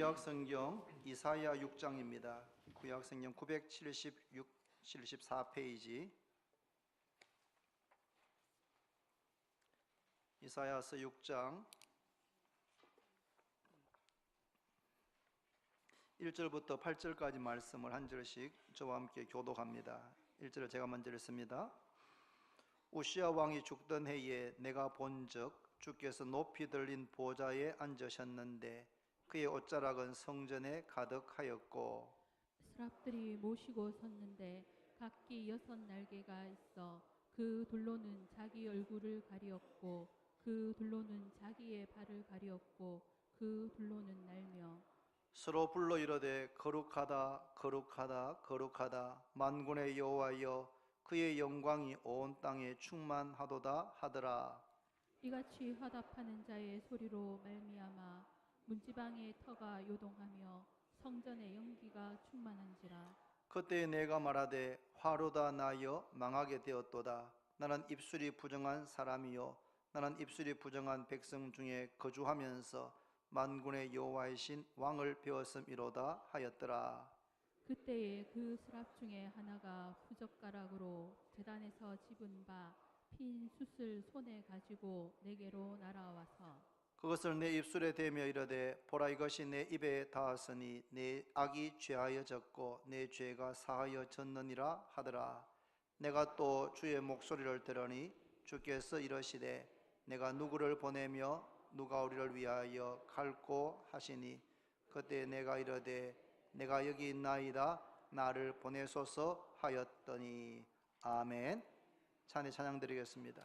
구약성경 이사야 6장입니다. 구약성경 974페이지 이사야서 6장 1절부터 8절까지 말씀을 한 절씩 저와 함께 교독합니다. 1절을 제가 먼저 읽습니다. 우시야 왕이 죽던 해에 내가 본즉 주께서 높이 들린 보좌에 앉으셨는데 그의 옷자락은 성전에 가득하였고 스랍들이 모시고 섰는데 각기 6날개가 있어 그 둘로는 자기 얼굴을 가리었고 그 둘로는 자기의 발을 가리었고 그 둘로는 날며 서로 불러 이르되 거룩하다 거룩하다 거룩하다 만군의 여호와여 그의 영광이 온 땅에 충만하도다 하더라. 이같이 화답하는 자의 소리로 말미암아 문지방의 터가 요동하며 성전의 연기가 충만한지라. 그때 내가 말하되 화로다 나여 망하게 되었도다. 나는 입술이 부정한 사람이요 나는 입술이 부정한 백성 중에 거주하면서 만군의 여호와이신 왕을 배웠음이로다 하였더라. 그때에 그 스랍 중에 하나가 부젓가락으로 제단에서 집은 바 핀 숯을 손에 가지고 내게로 날아와서 그것을 내 입술에 대며 이르되 보라 이것이 내 입에 닿았으니 내 악이 죄하여졌고 내 죄가 사하여졌느니라 하더라. 내가 또 주의 목소리를 들으니 주께서 이러시되 내가 누구를 보내며 누가 우리를 위하여 갈고 하시니 그때 내가 이르되 내가 여기 있나이다 나를 보내소서 하였더니 아멘. 찬의 찬양 드리겠습니다.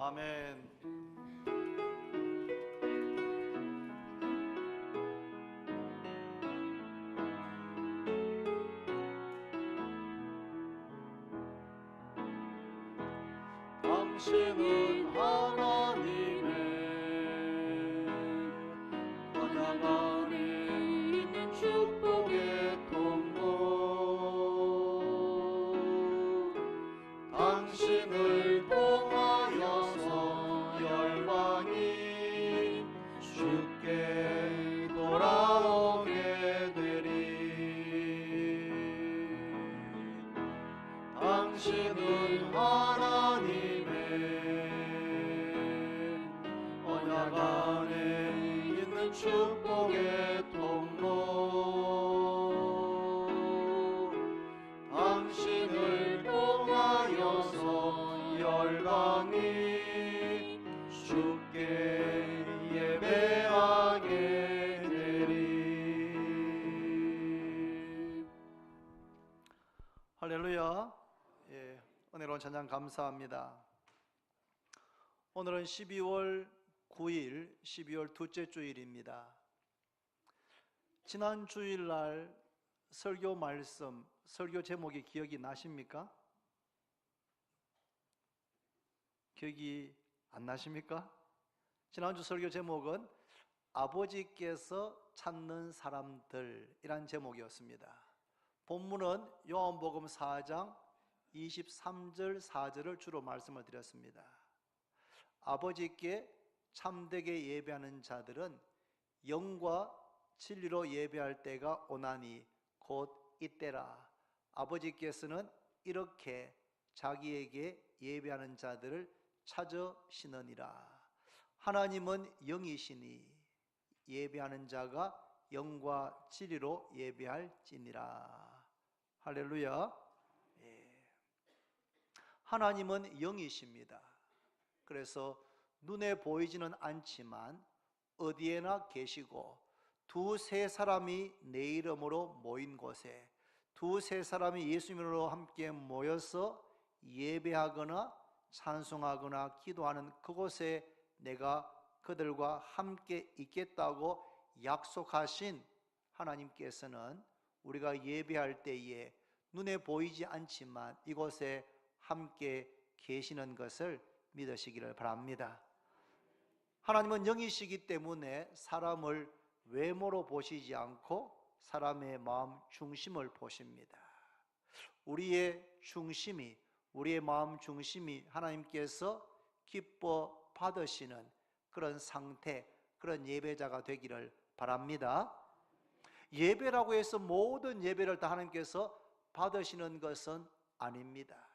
아멘. 당신은 하나님의 언약 안에 있는 축복의 통로 당신을 통하여서 열방이 주께 돌아오게 놀라운 찬양 감사합니다. 오늘은 12월 9일, 12월 둘째 주일입니다. 지난 주일날 설교 말씀, 설교 제목이 기억이 나십니까? 기억이 안 나십니까? 지난주 설교 제목은 아버지께서 찾는 사람들이란 제목이었습니다. 본문은 요한복음 4장 23절 4절을 주로 말씀을 드렸습니다. 아버지께 참되게 예배하는 자들은 영과 진리로 예배할 때가 오나니 곧 이때라. 아버지께서는 이렇게 자기에게 예배하는 자들을 찾으시느니라. 하나님은 영이시니 예배하는 자가 영과 진리로 예배할지니라. 할렐루야. 하나님은 영이십니다. 그래서 눈에 보이지는 않지만 어디에나 계시고 두세 사람이 내 이름으로 모인 곳에 두세 사람이 예수님으로 함께 모여서 예배하거나 찬송하거나 기도하는 그곳에 내가 그들과 함께 있겠다고 약속하신 하나님께서는 우리가 예배할 때에 눈에 보이지 않지만 이곳에 함께 계시는 것을 믿으시기를 바랍니다. 하나님은 영이시기 때문에 사람을 외모로 보시지 않고 사람의 마음 중심을 보십니다. 우리의 중심이, 우리의 마음 중심이 하나님께서 기뻐 받으시는 그런 상태, 그런 예배자가 되기를 바랍니다. 예배라고 해서 모든 예배를 다 하나님께서 받으시는 것은 아닙니다.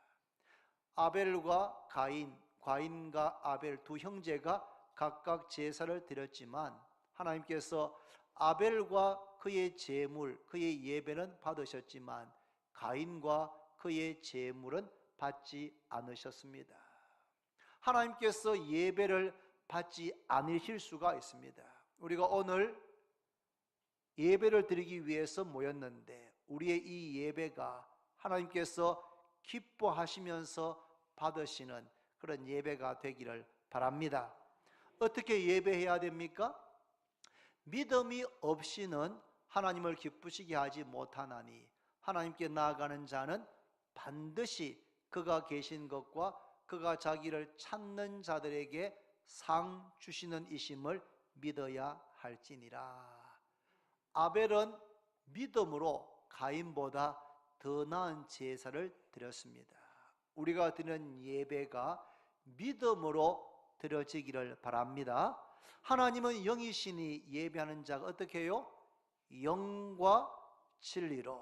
아벨과 가인, 가인과 아벨 두 형제가 각각 제사를 드렸지만 하나님께서 아벨과 그의 제물, 그의 예배는 받으셨지만 가인과 그의 제물은 받지 않으셨습니다. 하나님께서 예배를 받지 않으실 수가 있습니다. 우리가 오늘 예배를 드리기 위해서 모였는데 우리의 이 예배가 하나님께서 기뻐하시면서 받으시는 그런 예배가 되기를 바랍니다. 어떻게 예배해야 됩니까? 믿음이 없이는 하나님을 기쁘시게 하지 못하나니 하나님께 나아가는 자는 반드시 그가 계신 것과 그가 자기를 찾는 자들에게 상 주시는 이심을 믿어야 할지니라. 아벨은 믿음으로 가인보다 더 나은 제사를 드렸습니다. 우리가 드리는 예배가 믿음으로 드려지기를 바랍니다. 하나님은 영이시니 예배하는 자가 어떻게 해요? 영과 진리로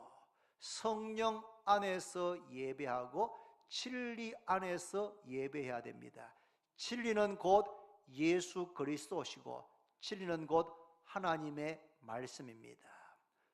성령 안에서 예배하고 진리 안에서 예배해야 됩니다. 진리는 곧 예수 그리스도시고 진리는 곧 하나님의 말씀입니다.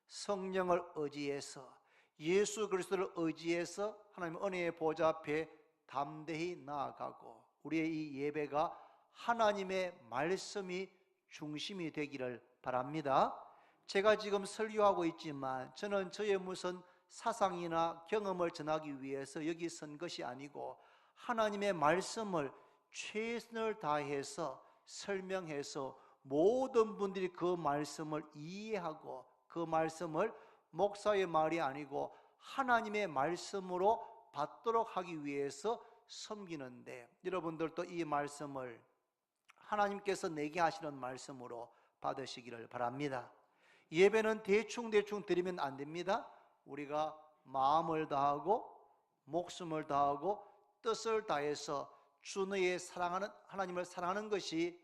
성령을 의지해서 예수 그리스도를 의지해서 하나님의 은혜의 보좌 앞에 담대히 나아가고 우리의 이 예배가 하나님의 말씀이 중심이 되기를 바랍니다. 제가 지금 설교하고 있지만 저는 저의 무슨 사상이나 경험을 전하기 위해서 여기 선 것이 아니고 하나님의 말씀을 최선을 다해서 설명해서 모든 분들이 그 말씀을 이해하고 그 말씀을 목사의 말이 아니고 하나님의 말씀으로 받도록 하기 위해서 섬기는데 여러분들도 이 말씀을 하나님께서 내게 하시는 말씀으로 받으시기를 바랍니다. 예배는 대충 드리면 안 됩니다. 우리가 마음을 다하고 목숨을 다하고 뜻을 다해서 주의 사랑하는 하나님을 사랑하는 것이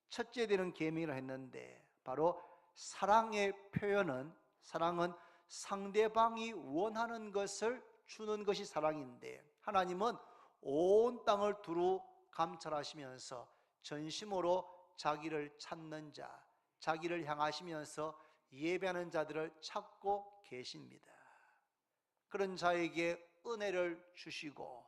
첫째 되는 계명이라 했는데 바로 사랑의 표현은 사랑은 상대방이 원하는 것을 주는 것이 사랑인데 하나님은 온 땅을 두루 감찰하시면서 전심으로 자기를 찾는 자, 자기를 향하시면서 예배하는 자들을 찾고 계십니다. 그런 자에게 은혜를 주시고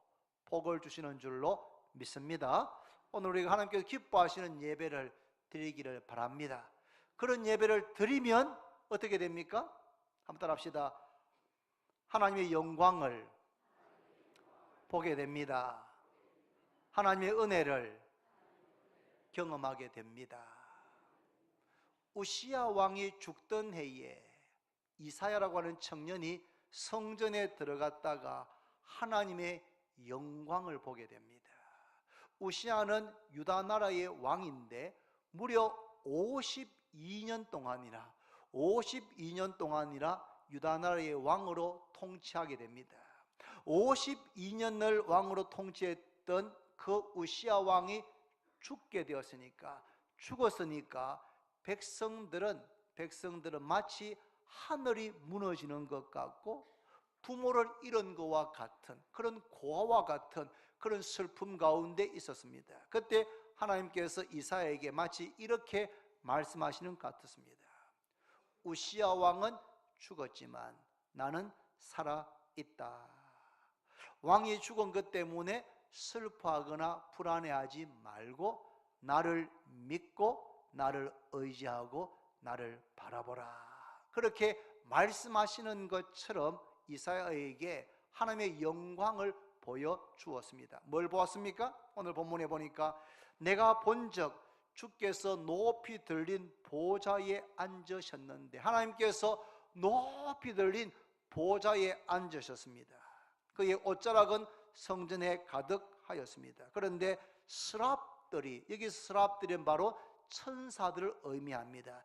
복을 주시는 줄로 믿습니다. 오늘 우리가 하나님께서 기뻐하시는 예배를 드리기를 바랍니다. 그런 예배를 드리면 어떻게 됩니까? 한번 따라 합시다. 하나님의 영광을 보게 됩니다. 하나님의 은혜를 경험하게 됩니다. 우시야 왕이 죽던 해에 이사야라고 하는 청년이 성전에 들어갔다가 하나님의 영광을 보게 됩니다. 우시야는 유다 나라의 왕인데 무려 52년 동안이나 유다 나라의 왕으로 통치하게 됩니다. 52년을 왕으로 통치했던 그 우시야 왕이 죽었으니까 백성들은 마치 하늘이 무너지는 것 같고 부모를 잃은 것과 같은 그런 고아와 같은 그런 슬픔 가운데 있었습니다. 그때 하나님께서 이사야에게 마치 이렇게 말씀하시는 것 같았습니다. 우시야 왕은 죽었지만 나는 살아있다. 왕이 죽은 것 때문에 슬퍼하거나 불안해하지 말고 나를 믿고 나를 의지하고 나를 바라보라. 그렇게 말씀하시는 것처럼 이사야에게 하나님의 영광을 보여주었습니다. 뭘 보았습니까? 오늘 본문에 보니까 내가 본적 주께서 높이 들린 보좌에 앉으셨는데, 하나님께서 높이 들린 보좌에 앉으셨습니다. 그의 옷자락은 성전에 가득하였습니다. 그런데 여기 스랍들은 바로 천사들을 의미합니다.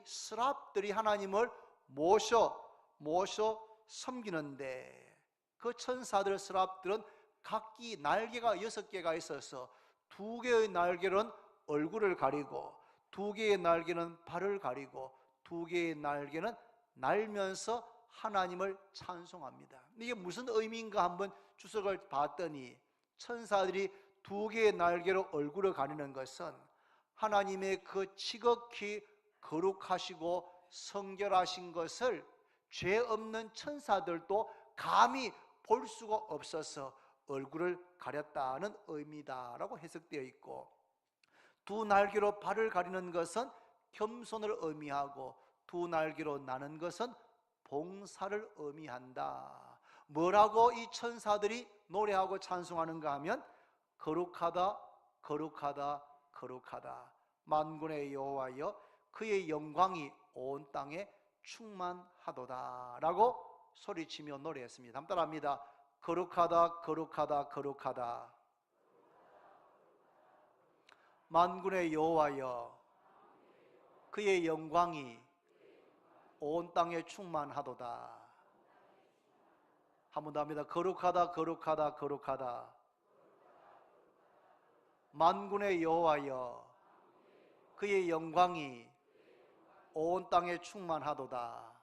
스랍들이 하나님을 모셔 섬기는데, 그 천사들 스랍들은 각기 날개가 6개가 있어서 2개의 날개는 얼굴을 가리고 2개의 날개는 발을 가리고 2개의 날개는 날면서 하나님을 찬송합니다. 이게 무슨 의미인가 한번 주석을 봤더니, 천사들이 2개의 날개로 얼굴을 가리는 것은 하나님의 그 지극히 거룩하시고 성결하신 것을 죄 없는 천사들도 감히 볼 수가 없어서 얼굴을 가렸다는 의미다라고 해석되어 있고, 2 날개로 발을 가리는 것은 겸손을 의미하고 2 날개로 나는 것은 봉사를 의미한다. 뭐라고 이 천사들이 노래하고 찬송하는가 하면 거룩하다 거룩하다 거룩하다 만군의 여호와여 그의 영광이 온 땅에 충만하도다 라고 소리치며 노래했습니다. 한번 따라합니다. 거룩하다 거룩하다 거룩하다 만군의 여호와여 그의 영광이 온 땅에 충만하도다. 한 번 더 합니다. 거룩하다 거룩하다 거룩하다 만군의 여호와여 그의 영광이 온 땅에 충만하도다.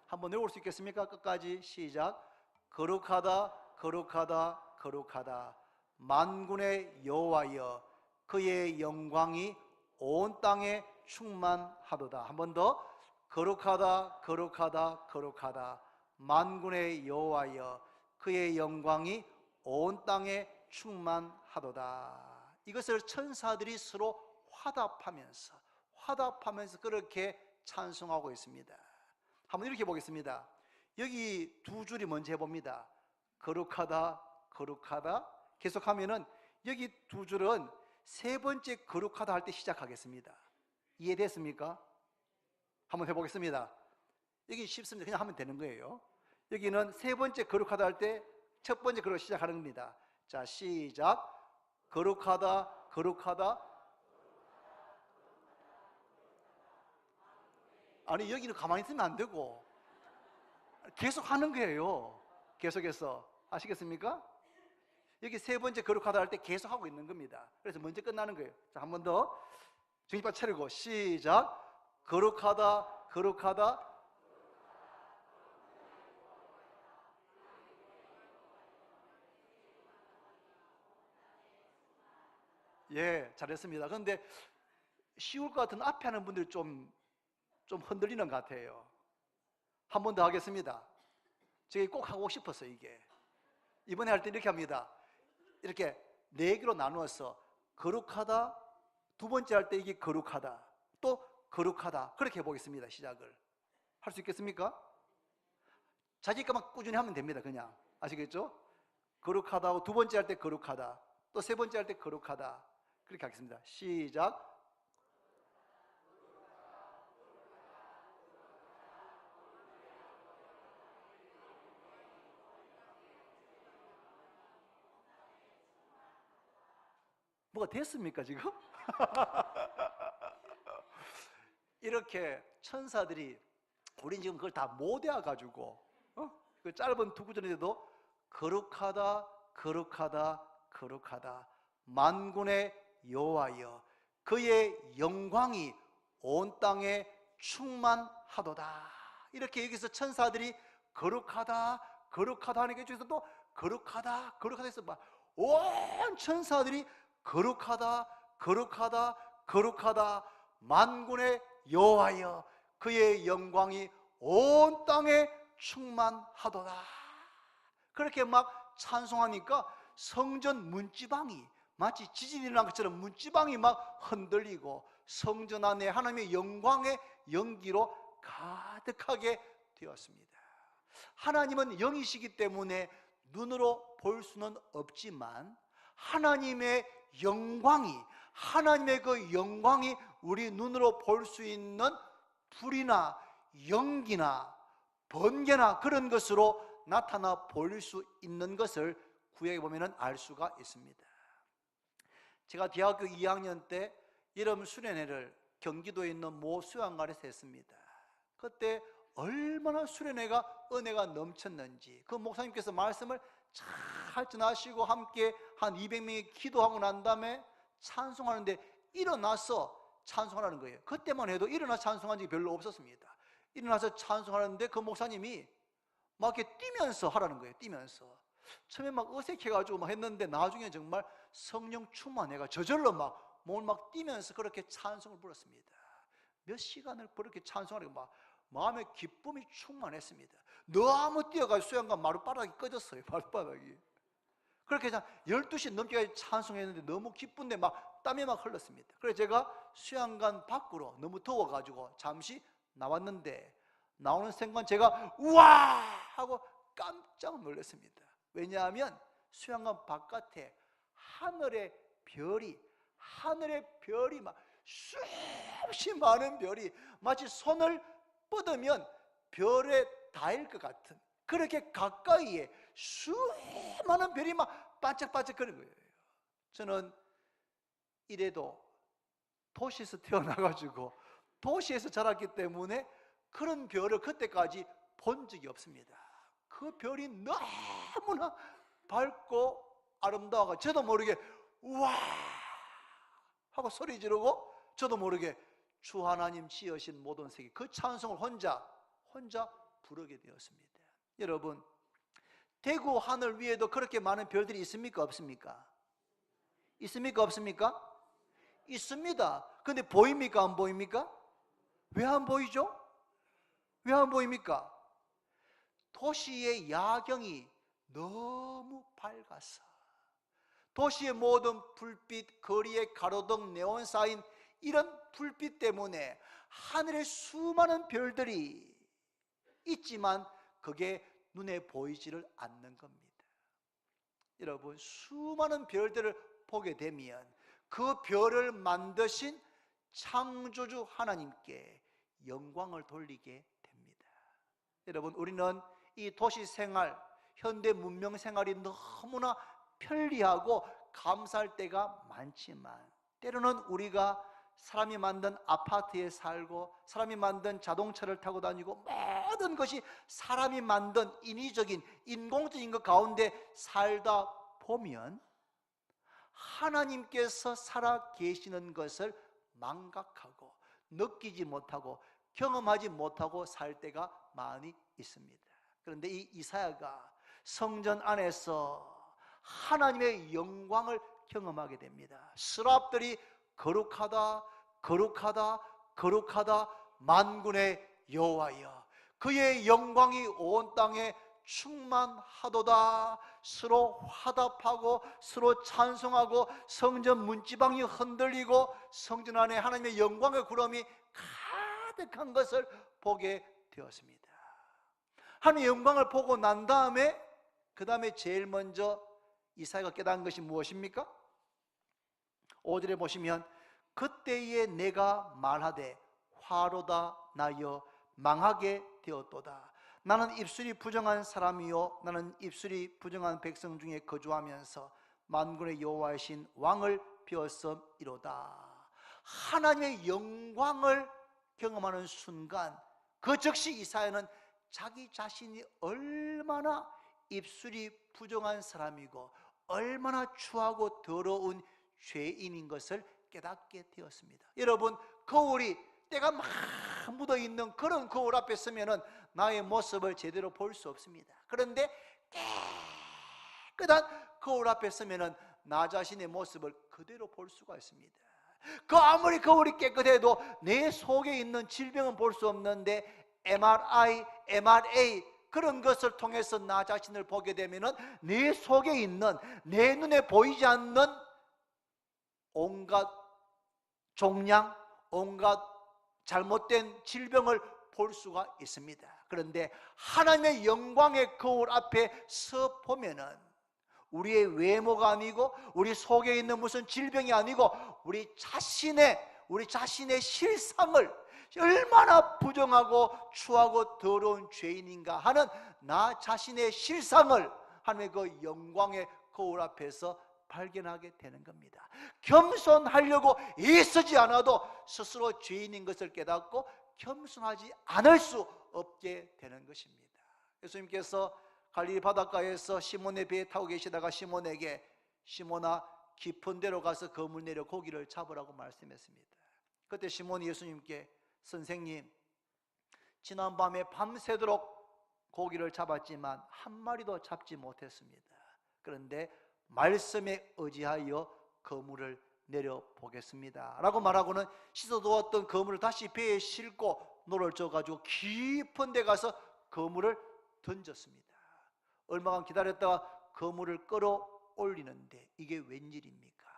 한번 외울 수 있겠습니까? 끝까지 시작. 거룩하다 거룩하다 거룩하다 만군의 여호와여 그의 영광이 온 땅에 충만하도다. 한 번 더. 거룩하다 거룩하다 거룩하다 만군의 여호와여 그의 영광이 온 땅에 충만하도다. 이것을 천사들이 서로 화답하면서 그렇게 찬송하고 있습니다. 한번 이렇게 보겠습니다. 여기 2줄이 먼저 해봅니다. 거룩하다 거룩하다 계속하면은 여기 2줄은 3번째 거룩하다 할 때 시작하겠습니다. 이해됐습니까? 한번 해보겠습니다. 여기 쉽습니다. 그냥 하면 되는 거예요. 여기는 3번째 거룩하다 할 때 첫 번째 거룩 시작하는 겁니다. 자, 시작. 거룩하다 거룩하다. 아니, 여기는 가만히 있으면 안 되고 계속 하는 거예요. 계속해서. 아시겠습니까? 여기 3번째 거룩하다 할 때 계속 하고 있는 겁니다. 그래서 먼저 끝나는 거예요. 자, 한 번 더 정신바 차리고 시작. 거룩하다 거룩하다. 예, 잘했습니다. 그런데 쉬울 것 같은 앞에 하는 분들이 좀 흔들리는 것 같아요. 한 번 더 하겠습니다. 제가 꼭 하고 싶었어요. 이게 이번에 할 때 이렇게 합니다. 이렇게 4개로 나누어서 거룩하다, 2번째 할 때 이게 거룩하다, 또 거룩하다, 그렇게 해보겠습니다. 시작을 할 수 있겠습니까? 자기가 막 꾸준히 하면 됩니다. 그냥 아시겠죠? 거룩하다 하고 두 번째 할 때 거룩하다, 또 세 번째 할 때 거룩하다. 그렇게 하겠습니다. 시작. 뭐가 됐습니까 지금? 이렇게 천사들이, 우린 지금 그걸 다 못 외워가지고 그 짧은 두 구절인데도 거룩하다 거룩하다 거룩하다 만군의 여호와여 그의 영광이 온 땅에 충만하도다. 이렇게 여기서 천사들이 거룩하다 거룩하다 하니까 중에서 또 거룩하다 거룩하다 해서 막 온 천사들이 거룩하다 거룩하다 거룩하다 만군의 여호와여 그의 영광이 온 땅에 충만하도다. 그렇게 막 찬송하니까 성전 문지방이 마치 지진이 일어난 것처럼 문지방이 막 흔들리고 성전 안에 하나님의 영광의 연기로 가득하게 되었습니다. 하나님은 영이시기 때문에 눈으로 볼 수는 없지만 하나님의 영광이, 하나님의 그 영광이 우리 눈으로 볼 수 있는 불이나 연기나 번개나 그런 것으로 나타나 보일 수 있는 것을 구약에 보면 알 수가 있습니다. 제가 대학교 2학년 때 여름 수련회를 경기도에 있는 모 수양관에서 했습니다. 그때 얼마나 수련회가 은혜가 넘쳤는지 그 목사님께서 말씀을 잘 전하시고 함께 한 200명이 기도하고 난 다음에 찬송하는데 일어나서 찬송하는 거예요. 그때만 해도 일어나서 찬송한 적이 별로 없었습니다. 일어나서 찬송하는데 그 목사님이 막 이렇게 뛰면서 하라는 거예요. 뛰면서. 처음에 막 어색해가지고 막 했는데 나중에 정말 성령 충만해가 저절로 막 몸을 막 뛰면서 그렇게 찬송을 불렀습니다. 몇 시간을 그렇게 찬송하니까 막 마음의 기쁨이 충만했습니다. 너무 뛰어가지고 수양관 마룻바닥이 꺼졌어요. 마룻바닥이. 그렇게 12시 넘게까지 찬송했는데 너무 기쁜데 막 땀이 막 흘렀습니다. 그래서 제가 수양관 밖으로 너무 더워가지고 잠시 나왔는데 나오는 순간 제가 우와! 하고 깜짝 놀랐습니다. 왜냐하면 수양관 바깥에 하늘의 별이 막 수없이 많은 별이 마치 손을 뻗으면 별에 닿을 것 같은 그렇게 가까이에 수많은 별이 막 반짝반짝거리는 거예요. 저는 이래도 도시에서 태어나가지고 도시에서 자랐기 때문에 그런 별을 그때까지 본 적이 없습니다. 그 별이 너무나 밝고 아름다워가 저도 모르게 우와 하고 소리 지르고 저도 모르게 주 하나님 지으신 모든 세계 그 찬송을 혼자 부르게 되었습니다. 여러분, 대구 하늘 위에도 그렇게 많은 별들이 있습니까? 없습니까? 있습니까? 없습니까? 있습니다. 근데 보입니까? 안 보입니까? 왜 안 보이죠? 왜 안 보입니까? 도시의 야경이 너무 밝아서 도시의 모든 불빛, 거리에 가로등, 네온 사인 이런 불빛 때문에 하늘에 수많은 별들이 있지만 그게 눈에 보이지를 않는 겁니다. 여러분, 수많은 별들을 보게 되면 그 별을 만드신 창조주 하나님께 영광을 돌리게 됩니다. 여러분, 우리는 이 도시 생활, 현대 문명 생활이 너무나 편리하고 감사할 때가 많지만 때로는 우리가 사람이 만든 아파트에 살고 사람이 만든 자동차를 타고 다니고 모든 것이 사람이 만든 인위적인 인공적인 것 가운데 살다 보면 하나님께서 살아 계시는 것을 망각하고 느끼지 못하고 경험하지 못하고 살 때가 많이 있습니다. 그런데 이 이사야가 성전 안에서 하나님의 영광을 경험하게 됩니다. 스랍들이 거룩하다 거룩하다 거룩하다 만군의 여호와여 그의 영광이 온 땅에 충만하도다. 서로 화답하고 서로 찬송하고 성전 문지방이 흔들리고 성전 안에 하나님의 영광의 구름이 가득한 것을 보게 되었습니다. 하나님의 영광을 보고 난 다음에 그 다음에 제일 먼저 이사야가 깨달은 것이 무엇입니까? 5절에 보시면 그때에 내가 말하되 화로다 나여 망하게 되었도다. 나는 입술이 부정한 사람이요 나는 입술이 부정한 백성 중에 거주하면서 만군의 여호와이신 왕을 비었음이로다. 하나님의 영광을 경험하는 순간 그 즉시 이사야는 자기 자신이 얼마나 입술이 부정한 사람이고 얼마나 추하고 더러운 죄인인 것을 깨닫게 되었습니다. 여러분, 거울이 때가 막 묻어있는 그런 거울 앞에 서면은 나의 모습을 제대로 볼 수 없습니다. 그런데 깨끗한 거울 앞에 서면은 나 자신의 모습을 그대로 볼 수가 있습니다. 그 아무리 거울이 깨끗해도 내 속에 있는 질병은 볼 수 없는데 MRI, MRA 그런 것을 통해서 나 자신을 보게 되면은 내 속에 있는 내 눈에 보이지 않는 온갖 종양, 온갖 잘못된 질병을 볼 수가 있습니다. 그런데 하나님의 영광의 거울 앞에 서 보면은 우리의 외모가 아니고 우리 속에 있는 무슨 질병이 아니고 우리 자신의 실상을 얼마나 부정하고 추하고 더러운 죄인인가 하는 나 자신의 실상을 하나님의 그 영광의 거울 앞에서 발견하게 되는 겁니다. 겸손하려고 애쓰지 않아도 스스로 죄인인 것을 깨닫고 겸손하지 않을 수 없게 되는 것입니다. 예수님께서 갈릴리 바닷가에서 시몬의 배에 타고 계시다가 시몬에게 시몬아 깊은 데로 가서 그물 내려 고기를 잡으라고 말씀했습니다. 그때 시몬이 예수님께 선생님, 지난밤에 밤새도록 고기를 잡았지만 한 마리도 잡지 못했습니다. 그런데 말씀에 의지하여 그물을 내려보겠습니다 라고 말하고는 씻어두었던 그물을 다시 배에 싣고 노를 져가지고 깊은 데 가서 그물을 던졌습니다. 얼마간 기다렸다가 그물을 끌어올리는데 이게 웬일입니까?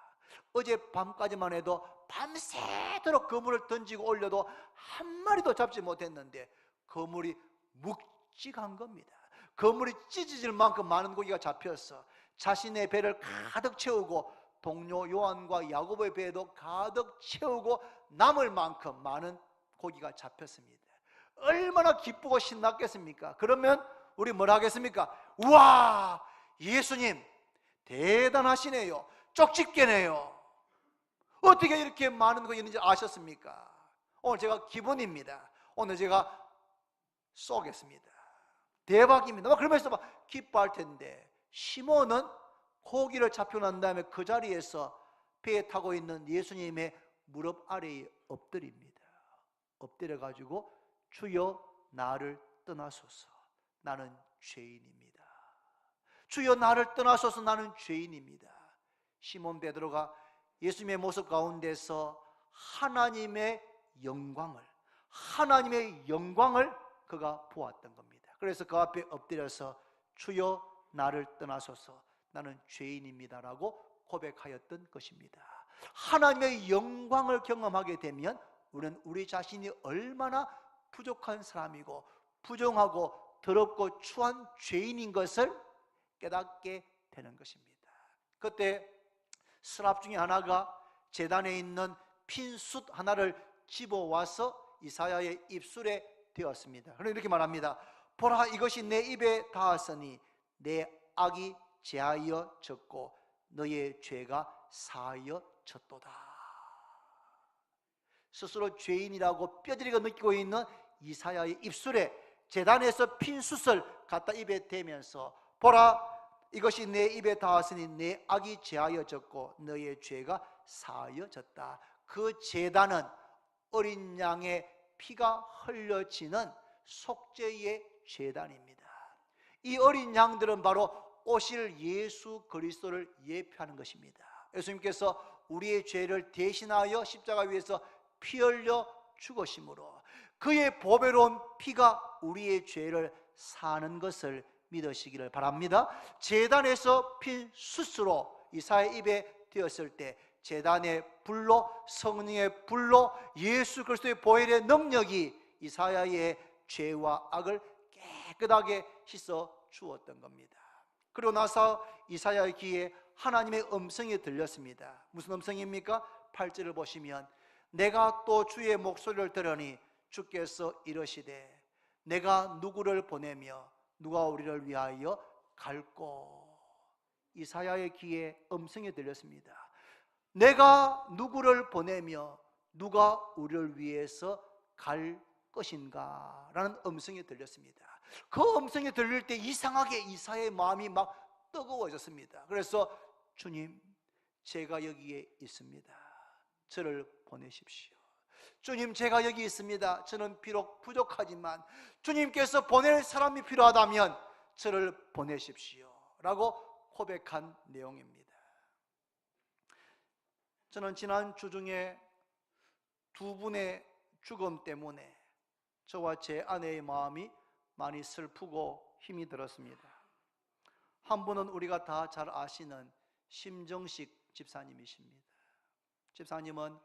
어젯밤까지만 해도 밤새도록 그물을 던지고 올려도 한 마리도 잡지 못했는데 그물이 묵직한 겁니다. 그물이 찢어질 만큼 많은 고기가 잡혔어. 자신의 배를 가득 채우고 동료 요한과 야고보의 배에도 가득 채우고 남을 만큼 많은 고기가 잡혔습니다. 얼마나 기쁘고 신났겠습니까? 그러면 우리 뭘 하겠습니까? 우와, 예수님 대단하시네요. 쪽집게네요. 어떻게 이렇게 많은 거 있는지 아셨습니까? 오늘 제가 기분입니다. 오늘 제가 쏘겠습니다. 대박입니다. 막 그러면서 막 기뻐할 텐데 시몬은 고기를 잡혀 난 다음에 그 자리에서 배에 타고 있는 예수님의 무릎 아래에 엎드립니다. 엎드려 가지고 주여 나를 떠나소서 나는 죄인입니다. 주여 나를 떠나소서 나는 죄인입니다. 시몬 베드로가 예수님의 모습 가운데서 하나님의 영광을 그가 보았던 겁니다. 그래서 그 앞에 엎드려서 주여 나를 떠나소서 나는 죄인입니다라고 고백하였던 것입니다. 하나님의 영광을 경험하게 되면 우리는 우리 자신이 얼마나 부족한 사람이고 부정하고 더럽고 추한 죄인인 것을 깨닫게 되는 것입니다. 그때 스랍 중에 하나가 제단에 있는 핀 숯 하나를 집어와서 이사야의 입술에 대었습니다. 그런데 이렇게 말합니다. 보라, 이것이 내 입에 닿았으니 내 악이 제하여 졌고 너의 죄가 사하여 졌도다. 스스로 죄인이라고 뼈저리가 느끼고 있는 이사야의 입술에 제단에서 핀 숯을 갖다 입에 대면서 보라, 이것이 내 입에 닿았으니 내 악이 제하여 졌고 너의 죄가 사하여 졌다. 그 제단은 어린 양의 피가 흘려지는 속죄의 제단입니다. 이 어린 양들은 바로 오실 예수 그리스도를 예표하는 것입니다. 예수님께서 우리의 죄를 대신하여 십자가 위에서 피 흘려 죽으심으로 그의 보배로운 피가 우리의 죄를 사는 것을 믿으시기를 바랍니다. 제단에서 핀 숯으로 이사야의 입에 되었을 때 제단의 불로, 성령의 불로 예수 그리스도의 보혈의 능력이 이사야의 죄와 악을 깨끗하게 씻어 주었던 겁니다. 그리고 나서 이사야의 귀에 하나님의 음성이 들렸습니다. 무슨 음성입니까? 8절을 보시면 내가 또 주의 목소리를 들으니 주께서 이러시되 내가 누구를 보내며 누가 우리를 위하여 갈꼬. 이사야의 귀에 음성이 들렸습니다. 내가 누구를 보내며 누가 우리를 위해서 갈 것인가 라는 음성이 들렸습니다. 그 음성이 들릴 때 이상하게 이사야의 마음이 막 뜨거워졌습니다. 그래서 주님, 제가 여기에 있습니다. 저를 보내십시오. 주님, 제가 여기 있습니다. 저는 비록 부족하지만 주님께서 보낼 사람이 필요하다면 저를 보내십시오 라고 고백한 내용입니다. 저는 지난 주 중에 두 분의 죽음 때문에 저와 제 아내의 마음이 많이 슬프고 힘이 들었습니다. 한 분은 우리가 다 잘 아시는 심정식 집사님이십니다. 집사님은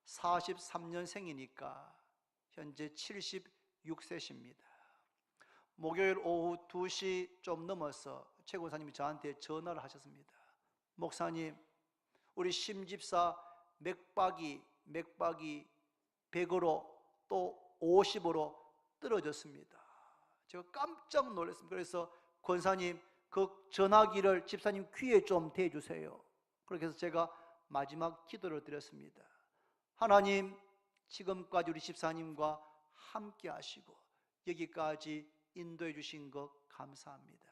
43년생이니까 현재 76세십니다. 목요일 오후 2시 좀 넘어서 최 권사님이 저한테 전화를 하셨습니다. 목사님, 우리 심집사 맥박이 100으로 또 50으로 떨어졌습니다. 제가 깜짝 놀랐습니다. 그래서 권사님, 그 전화기를 집사님 귀에 좀 대주세요. 그렇게 해서 제가 마지막 기도를 드렸습니다. 하나님, 지금까지 우리 집사님과 함께 하시고 여기까지 인도해 주신 것 감사합니다.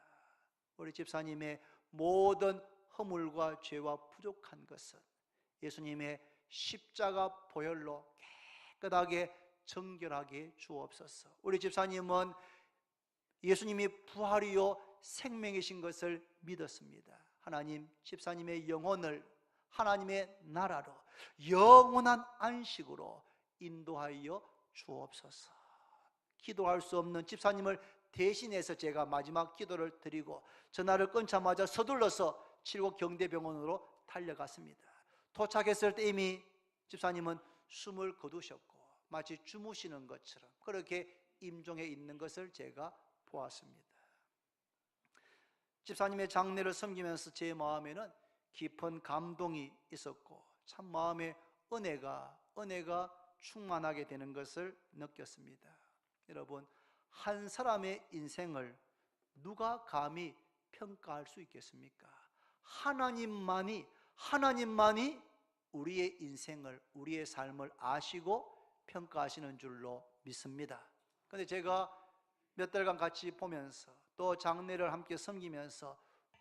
우리 집사님의 모든 허물과 죄와 부족한 것은 예수님의 십자가 보혈로 깨끗하게 정결하게 주옵소서. 우리 집사님은 예수님이 부활이요 생명이신 것을 믿었습니다. 하나님, 집사님의 영혼을 하나님의 나라로 영원한 안식으로 인도하여 주옵소서. 기도할 수 없는 집사님을 대신해서 제가 마지막 기도를 드리고 전화를 끊자마자 서둘러서 칠곡 경대병원으로 달려갔습니다. 도착했을 때 이미 집사님은 숨을 거두셨고 마치 주무시는 것처럼 그렇게 임종해 있는 것을 제가 보았습니다. 집사님의 장례를 섬기면서 제 마음에는 깊은 감동이 있었고 참 마음에 은혜가 충만하게 되는 것을 느꼈습니다. 여러분, 한 사람의 인생을 누가 감히 평가할 수 있겠습니까? 하나님만이 우리의 인생을, 우리의 삶을 아시고 평가하시는 줄로 믿습니다. 그런데 제가 몇 달간 같이 보면서 또 장례를 함께 섬기면서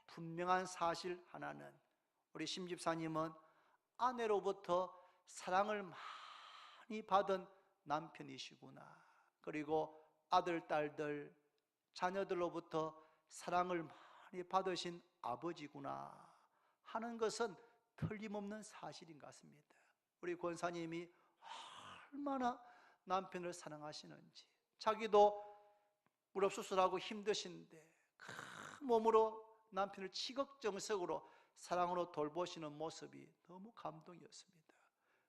분명한 사실 하나는 우리 심집사님은 아내로부터 사랑을 많이 받은 남편이시구나. 그리고 아들, 딸들, 자녀들로부터 사랑을 많이 받으신 아버지구나 하는 것은 틀림없는 사실인 것 같습니다. 우리 권사님이 얼마나 남편을 사랑하시는지, 자기도 무릎 수술하고 힘드신데 큰 몸으로 남편을 치극정석으로 사랑으로 돌보시는 모습이 너무 감동이었습니다.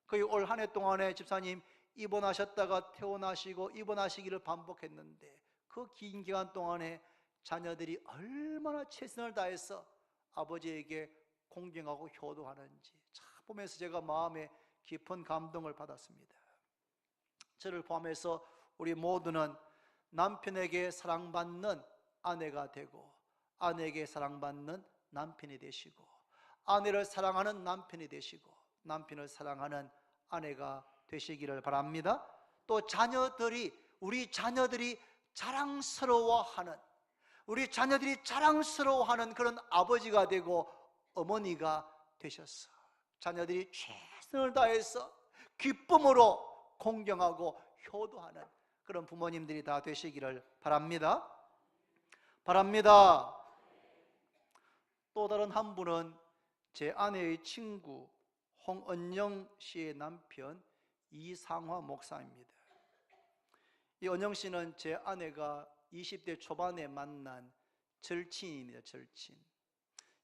거의 올 한 해 동안에 집사님 입원하셨다가 퇴원하시고 입원하시기를 반복했는데 그 긴 기간 동안에 자녀들이 얼마나 최선을 다해서 아버지에게 공경하고 효도하는지 참 보면서 제가 마음에 깊은 감동을 받았습니다. 저를 포함해서 우리 모두는 남편에게 사랑받는 아내가 되고 아내에게 사랑받는 남편이 되시고 아내를 사랑하는 남편이 되시고 남편을 사랑하는 아내가 되시기를 바랍니다. 또 우리 자녀들이 자랑스러워하는 그런 아버지가 되고 어머니가 되셔서 자녀들이 최선을 다해서 기쁨으로 공경하고 효도하는 그런 부모님들이 다 되시기를 바랍니다. 또 다른 한 분은 제 아내의 친구 홍은영 씨의 남편 이상화 목사입니다. 이 은영 씨는 제 아내가 20대 초반에 만난 절친입니다. 절친.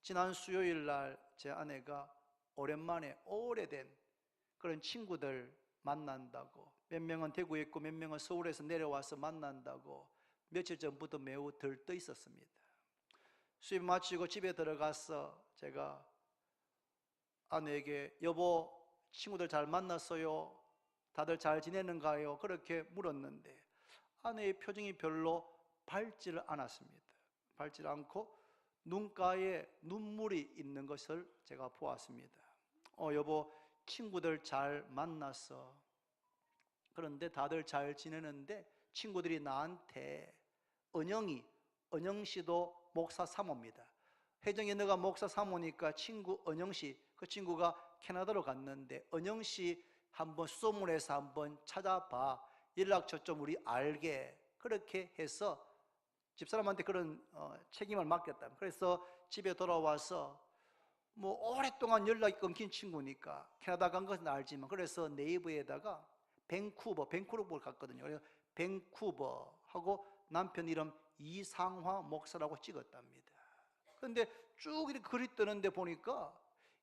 지난 수요일 날 제 아내가 오랜만에 오래된 그런 친구들 만난다고, 몇 명은 대구에 있고 몇 명은 서울에서 내려와서 만난다고 며칠 전부터 매우 들떠 있었습니다. 수입 마치고 집에 들어가서 제가 아내에게 여보, 친구들 잘 만났어요? 다들 잘 지내는가요? 그렇게 물었는데 아내의 표정이 별로 밝지를 않았습니다. 밝지 않고 눈가에 눈물이 있는 것을 제가 보았습니다. 여보, 친구들 잘 만났어. 그런데 다들 잘 지내는데 친구들이 나한테 은영 씨도 목사 사모입니다. 혜정이 너가 목사 사모니까 친구 은영 씨, 그 친구가 캐나다로 갔는데 은영 씨 한번 수소문해서 한번 찾아봐. 연락처 좀 우리 알게. 그렇게 해서 집사람한테 그런 책임을 맡겼다. 그래서 집에 돌아와서 뭐 오랫동안 연락이 끊긴 친구니까 캐나다 간 것은 알지만 그래서 네이버에다가 밴쿠버를 갔거든요. 그래서 밴쿠버 하고 남편 이름 이상화 목사라고 찍었답니다. 그런데 쭉 이렇게 글이 뜨는데 보니까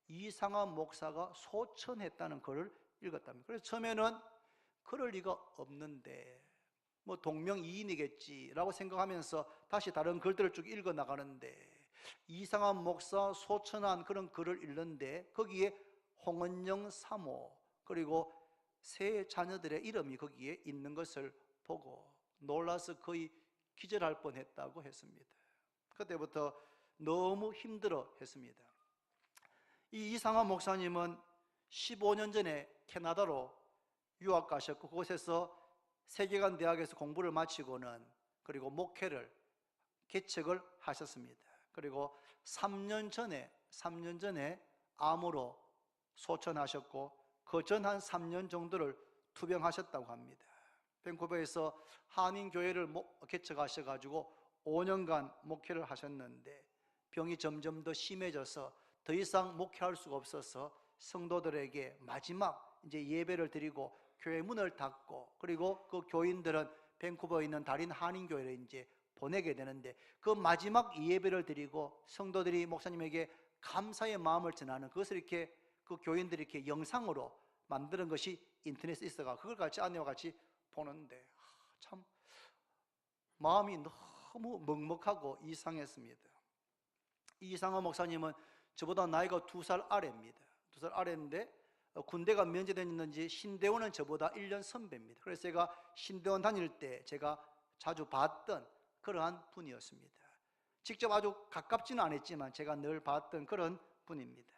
이상화 목사가 소천했다는 글을 읽었답니다. 그래서 처음에는 그럴 리가 없는데 뭐 동명이인이겠지라고 생각하면서 다시 다른 글들을 쭉 읽어 나가는데 이상한 목사 소천한 그런 글을 읽는데 거기에 홍은영 사모 그리고 세 자녀들의 이름이 거기에 있는 것을 보고 놀라서 거의 기절할 뻔했다고 했습니다. 그때부터 너무 힘들어 했습니다. 이 이상한 목사님은 15년 전에 캐나다로 유학 가셨고 그곳에서 세계관 대학에서 공부를 마치고는 그리고 목회를 개척을 하셨습니다. 그리고 3년 전에 암으로 소천하셨고 그 전 한 3년 정도를 투병하셨다고 합니다. 밴쿠버에서 한인교회를 개척하셔가지고 5년간 목회를 하셨는데 병이 점점 더 심해져서 더 이상 목회할 수가 없어서 성도들에게 마지막 이제 예배를 드리고 교회 문을 닫고 그리고 그 교인들은 밴쿠버에 있는 다른 한인교회를 이제 보내게 되는데 그 마지막 예배를 드리고 성도들이 목사님에게 감사의 마음을 전하는 그것을 이렇게 그 교인들이 이렇게 영상으로 만드는 것이 인터넷에 있어가 그걸 같이 아내와 같이 보는데 참 마음이 너무 먹먹하고 이상했습니다. 이상한 목사님은 저보다 나이가 2살 아래입니다. 2살 아래인데 군대가 면제됐는지 신대원은 저보다 1년 선배입니다. 그래서 제가 신대원 다닐 때 제가 자주 봤던 그러한 분이었습니다. 직접 아주 가깝지는 않았지만 제가 늘 봤던 그런 분입니다.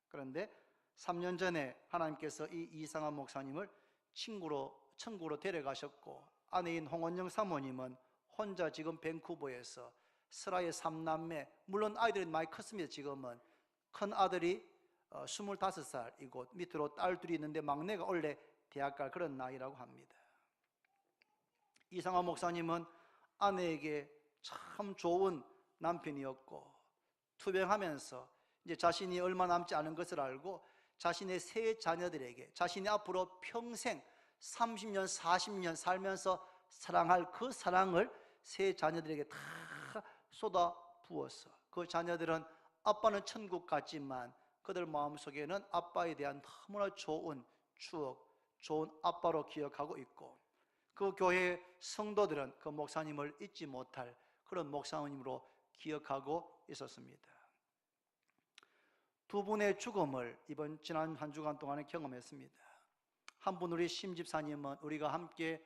그런데 3년 전에 하나님께서 이 이상한 목사님을 천국으로 데려가셨고 아내인 홍원영 사모님은 혼자 지금 밴쿠버에서 슬하의 3남매 물론 아이들이 많이 컸습니다. 지금은 큰 아들이 25살이고 밑으로 딸 둘이 있는데 막내가 원래 대학 갈 그런 나이라고 합니다. 이상한 목사님은 아내에게 참 좋은 남편이었고 투병하면서 이제 자신이 얼마 남지 않은 것을 알고 자신의 세 자녀들에게 자신이 앞으로 평생 30년, 40년 살면서 사랑할 그 사랑을 세 자녀들에게 다 쏟아 부어서 그 자녀들은 아빠는 천국 갔지만 그들 마음속에는 아빠에 대한 너무나 좋은 추억, 좋은 아빠로 기억하고 있고 그 교회의 성도들은 그 목사님을 잊지 못할 그런 목사님으로 기억하고 있었습니다. 두 분의 죽음을 지난 한 주간 동안에 경험했습니다. 한 분 우리 심 집사님은 우리가 함께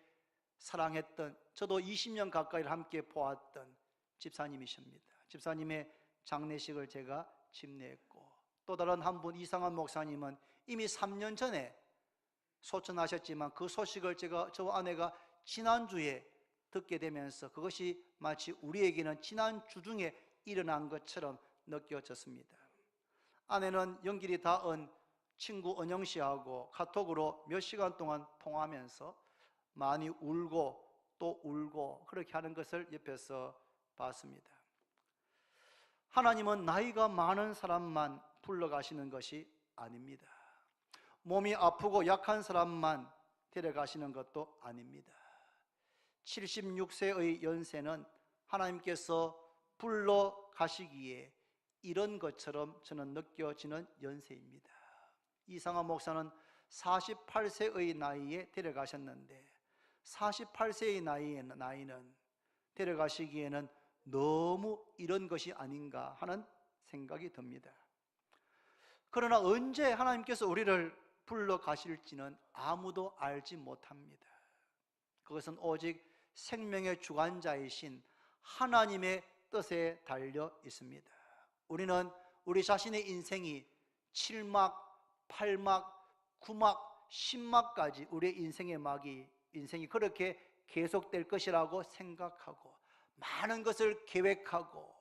사랑했던 저도 20년 가까이를 함께 보았던 집사님이십니다. 집사님의 장례식을 제가 집례했고 또 다른 한 분 이상한 목사님은 이미 3년 전에 소천하셨지만 그 소식을 저와 아내가 지난주에 듣게 되면서 그것이 마치 우리에게는 지난주 중에 일어난 것처럼 느껴졌습니다. 아내는 연길이 닿은 친구 은영 씨하고 카톡으로 몇 시간 동안 통화하면서 많이 울고 또 울고 그렇게 하는 것을 옆에서 봤습니다. 하나님은 나이가 많은 사람만 불러가시는 것이 아닙니다. 몸이 아프고 약한 사람만 데려가시는 것도 아닙니다. 76세의 연세는 하나님께서 불러가시기에 이런 것처럼 저는 느껴지는 연세입니다. 이상한 목사는 48세의 나이에 데려가셨는데 48세의 나이는 데려가시기에는 너무 이런 것이 아닌가 하는 생각이 듭니다. 그러나 언제 하나님께서 우리를 불러가실지는 아무도 알지 못합니다. 그것은 오직 생명의 주관자이신 하나님의 뜻에 달려 있습니다. 우리는 우리 자신의 인생이 7막, 8막, 9막, 10막까지 우리의 인생이 그렇게 계속될 것이라고 생각하고 많은 것을 계획하고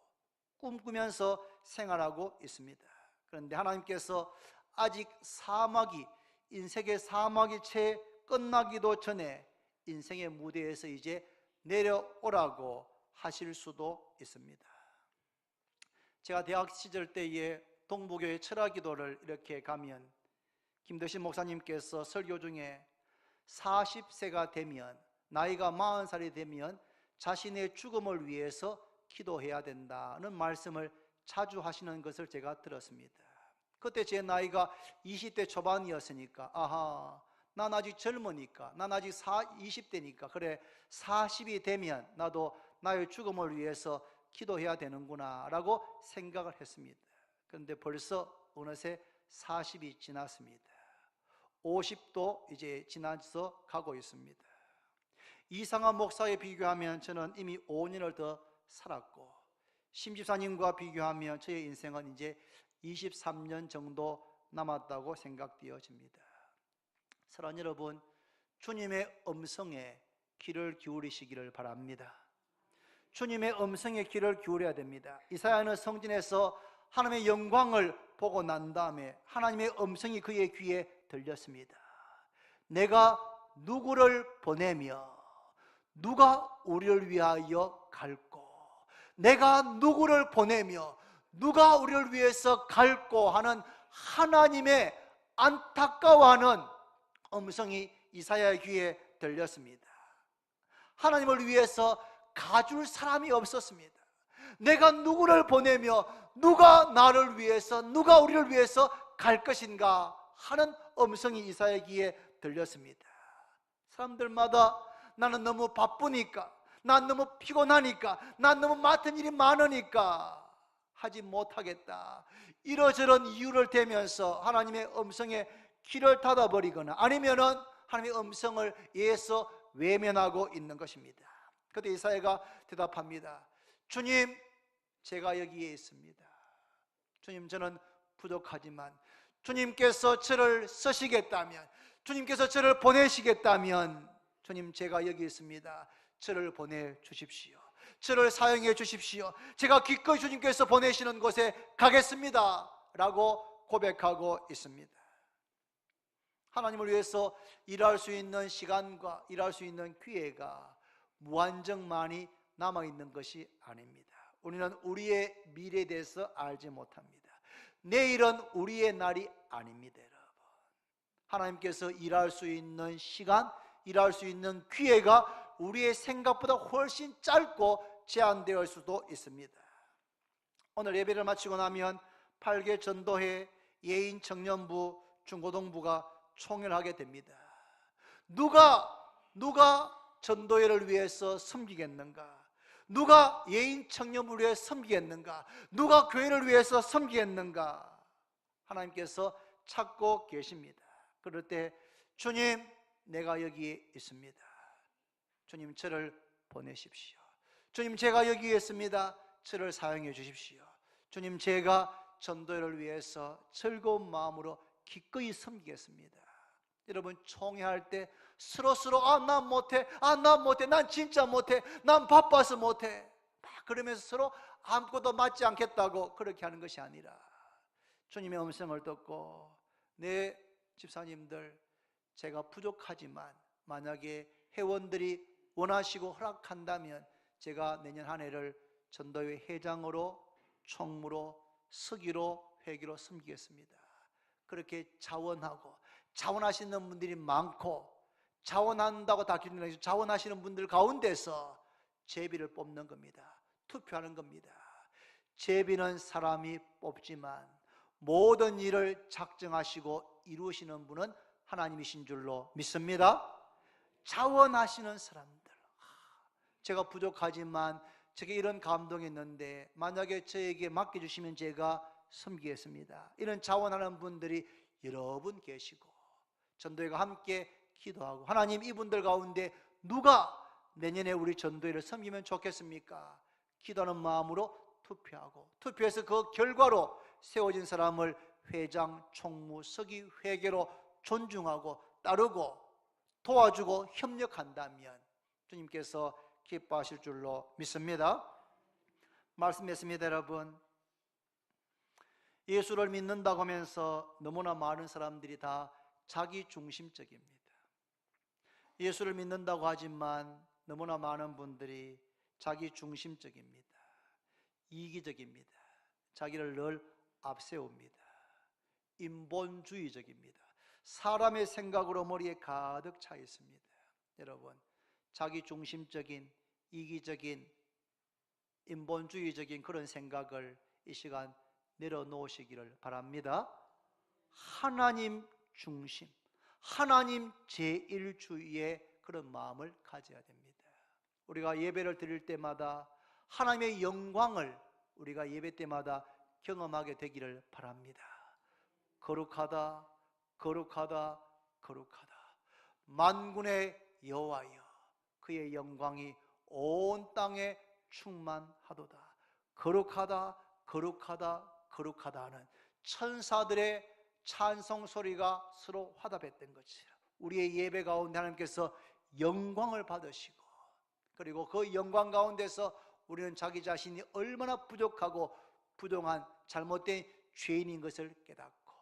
꿈꾸면서 생활하고 있습니다. 그런데 하나님께서 아직 인생의 사막이 채 끝나기도 전에 인생의 무대에서 이제 내려오라고 하실 수도 있습니다. 제가 대학 시절 때에 동부교회 철학기도를 이렇게 가면 김대신 목사님께서 설교 중에 40세가 되면, 나이가 40살이 되면 자신의 죽음을 위해서 기도해야 된다는 말씀을 자주 하시는 것을 제가 들었습니다. 그때 제 나이가 20대 초반이었으니까, 아하, 난 아직 젊으니까, 난 아직 20대니까 그래 40이 되면 나도 나의 죽음을 위해서 기도해야 되는구나 라고 생각을 했습니다. 그런데 벌써 어느새 40이 지났습니다. 50도 이제 지나서 가고 있습니다. 이상한 목사에 비교하면 저는 이미 5년을 더 살았고, 심집사님과 비교하면 저의 인생은 이제 23년 정도 남았다고 생각되어집니다. 사랑하는 여러분, 주님의 음성에 귀를 기울이시기를 바랍니다. 주님의 음성에 귀를 기울여야 됩니다. 이사야는 성전에서 하나님의 영광을 보고 난 다음에 하나님의 음성이 그의 귀에 들렸습니다. 내가 누구를 보내며 누가 우리를 위하여 갈고, 내가 누구를 보내며 누가 우리를 위해서 갈고 하는 하나님의 안타까워하는 음성이 이사야의 귀에 들렸습니다. 하나님을 위해서 가줄 사람이 없었습니다. 내가 누구를 보내며 누가 나를 위해서, 누가 우리를 위해서 갈 것인가 하는 음성이 이사야의 귀에 들렸습니다. 사람들마다 나는 너무 바쁘니까, 난 너무 피곤하니까, 난 너무 맡은 일이 많으니까 하지 못하겠다, 이러저런 이유를 대면서 하나님의 음성에 귀를 닫아버리거나 아니면은 하나님의 음성을 예서 외면하고 있는 것입니다. 그때 이사야가 대답합니다. 주님, 제가 여기에 있습니다. 주님, 저는 부족하지만 주님께서 저를 쓰시겠다면, 주님께서 저를 보내시겠다면, 주님, 제가 여기 있습니다. 저를 보내주십시오. 저를 사용해 주십시오. 제가 기꺼이 주님께서 보내시는 곳에 가겠습니다 라고 고백하고 있습니다. 하나님을 위해서 일할 수 있는 시간과 일할 수 있는 기회가 무한정 많이 남아있는 것이 아닙니다. 우리는 우리의 미래에 대해서 알지 못합니다. 내일은 우리의 날이 아닙니다. 여러분, 하나님께서 일할 수 있는 시간, 일할 수 있는 기회가 우리의 생각보다 훨씬 짧고 제한되어 수도 있습니다. 오늘 예배를 마치고 나면 8개 전도회 예인 청년부, 중고등부가 총연하게 됩니다. 누가 전도회를 위해서 섬기겠는가? 누가 예인 청년부를 위해 섬기겠는가? 누가 교회를 위해서 섬기겠는가? 하나님께서 찾고 계십니다. 그럴 때 주님, 내가 여기에 있습니다. 주님, 저를 보내십시오. 주님, 제가 여기에 있습니다. 저를 사용해 주십시오. 주님, 제가 전도회를 위해서 즐거운 마음으로 기꺼이 섬기겠습니다. 여러분, 총회할 때 서로 난 못해, 난 못해, 난 진짜 못해, 난 바빠서 못해, 막 그러면서 서로 아무것도 맞지 않겠다고 그렇게 하는 것이 아니라, 주님의 음성을 듣고, 네 집사님들, 제가 부족하지만 만약에 회원들이 원하시고 허락한다면 제가 내년 한 해를 전도회 회장으로, 총무로, 서기로, 회기로 섬기겠습니다. 그렇게 자원하시는 분들이 많고, 자원한다고 다 기준해서 자원하시는 분들 가운데서 제비를 뽑는 겁니다. 투표하는 겁니다. 제비는 사람이 뽑지만 모든 일을 작정하시고 이루시는 분은 하나님이신 줄로 믿습니다. 자원하시는 사람들, 제가 부족하지만 제게 이런 감동이 있는데 만약에 저에게 맡겨주시면 제가 섬기겠습니다. 이런 자원하는 분들이 여러분 계시고 전도회가 함께 기도하고, 하나님 이분들 가운데 누가 내년에 우리 전도회를 섬기면 좋겠습니까? 기도하는 마음으로 투표하고, 투표해서 그 결과로 세워진 사람을 회장, 총무, 서기, 회계로 존중하고 따르고 도와주고 협력한다면 주님께서 기뻐하실 줄로 믿습니다. 말씀했습니다. 여러분, 예수를 믿는다고 하면서 너무나 많은 사람들이 다 자기 중심적입니다. 예수를 믿는다고 하지만 너무나 많은 분들이 자기 중심적입니다. 이기적입니다. 자기를 늘 앞세웁니다. 인본주의적입니다. 사람의 생각으로 머리에 가득 차 있습니다. 여러분, 자기 중심적인, 이기적인, 인본주의적인 그런 생각을 이 시간 내려놓으시기를 바랍니다. 하나님 중심, 하나님 제1주의의 그런 마음을 가져야 됩니다. 우리가 예배를 드릴 때마다 하나님의 영광을 우리가 예배 때마다 경험하게 되기를 바랍니다. 거룩하다, 거룩하다, 거룩하다. 만군의 여호와여, 그의 영광이 온 땅에 충만하도다. 거룩하다, 거룩하다, 거룩하다 하는 천사들의 찬송 소리가 서로 화답했던 것이라 우리의 예배 가운데 하나님께서 영광을 받으시고, 그리고 그 영광 가운데서 우리는 자기 자신이 얼마나 부족하고 부동한 잘못된 죄인인 것을 깨닫고,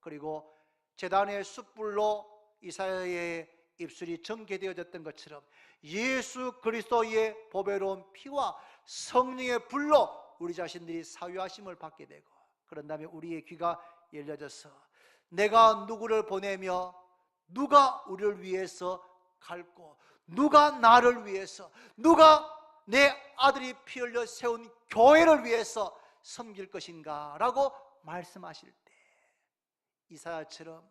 그리고 제단의 숯불로 이사야의 입술이 정개되어졌던 것처럼 예수 그리스도의 보배로운 피와 성령의 불로 우리 자신들이 사유하심을 받게 되고, 그런 다음에 우리의 귀가 열려져서 내가 누구를 보내며 누가 우리를 위해서 갈고, 누가 나를 위해서, 누가 내 아들이 피 흘려 세운 교회를 위해서 섬길 것인가 라고 말씀하실 때 이사야처럼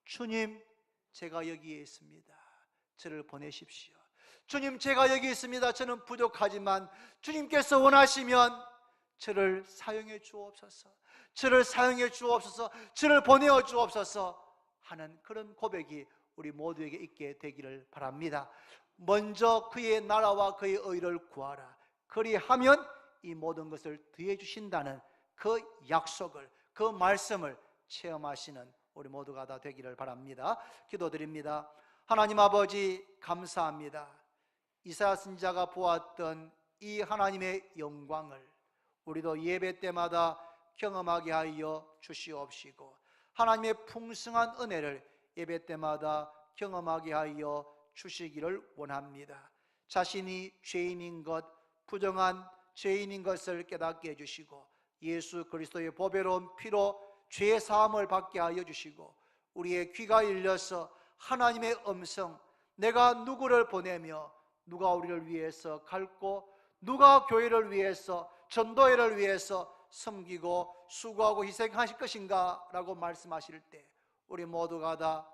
주님, 제가 여기에 있습니다. 저를 보내십시오. 주님, 제가 여기 있습니다. 저는 부족하지만 주님께서 원하시면 저를 사용해 주옵소서, 저를 사용해 주옵소서, 저를 보내어 주옵소서 하는 그런 고백이 우리 모두에게 있게 되기를 바랍니다. 먼저 그의 나라와 그의 의를 구하라. 그리하면 이 모든 것을 더해 주신다는 그 약속을, 그 말씀을 체험하시는 우리 모두가 다 되기를 바랍니다. 기도드립니다. 하나님 아버지, 감사합니다. 이사야 선지자가 보았던 이 하나님의 영광을 우리도 예배 때마다 경험하게 하여 주시옵시고, 하나님의 풍성한 은혜를 예배 때마다 경험하게 하여 주시기를 원합니다. 자신이 죄인인 것, 부정한 죄인인 것을 깨닫게 해주시고, 예수 그리스도의 보배로운 피로 죄 사함을 받게 하여 주시고, 우리의 귀가 열려서 하나님의 음성, 내가 누구를 보내며 누가 우리를 위해서 갈고, 누가 교회를 위해서, 전도회를 위해서 섬기고 수고하고 희생하실 것인가 라고 말씀하실 때 우리 모두가 다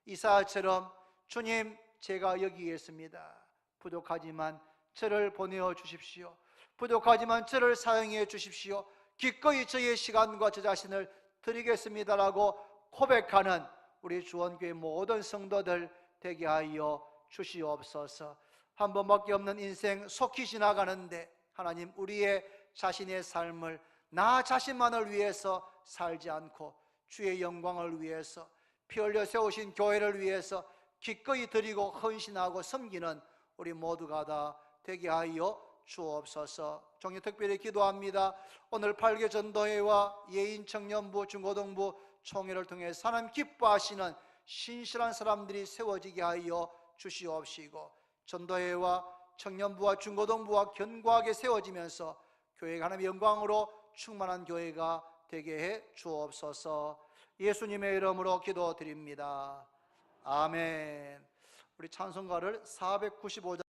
이사야처럼 주님, 제가 여기에 있습니다. 부족하지만 저를 보내어 주십시오. 부족하지만 저를 사용해 주십시오. 기꺼이 저의 시간과 저 자신을 드리겠습니다라고 고백하는 우리 주원교회 모든 성도들 되게 하여 주시옵소서. 한 번밖에 없는 인생 속히 지나가는데 하나님, 우리의 자신의 삶을 나 자신만을 위해서 살지 않고 주의 영광을 위해서, 피 흘려 세우신 교회를 위해서 기꺼이 드리고 헌신하고 섬기는 우리 모두가 다 되게 하여 주옵소서. 종일 특별히 기도합니다. 오늘 8개 전도회와 예인 청년부, 중고등부 총회를 통해 하나님 기뻐하시는 신실한 사람들이 세워지게 하여 주시옵시고, 전도회와 청년부와 중고등부와 견고하게 세워지면서 교회가 하나님의 영광으로 충만한 교회가 되게 해 주옵소서. 예수님의 이름으로 기도드립니다. 아멘. 우리 찬송가를 495장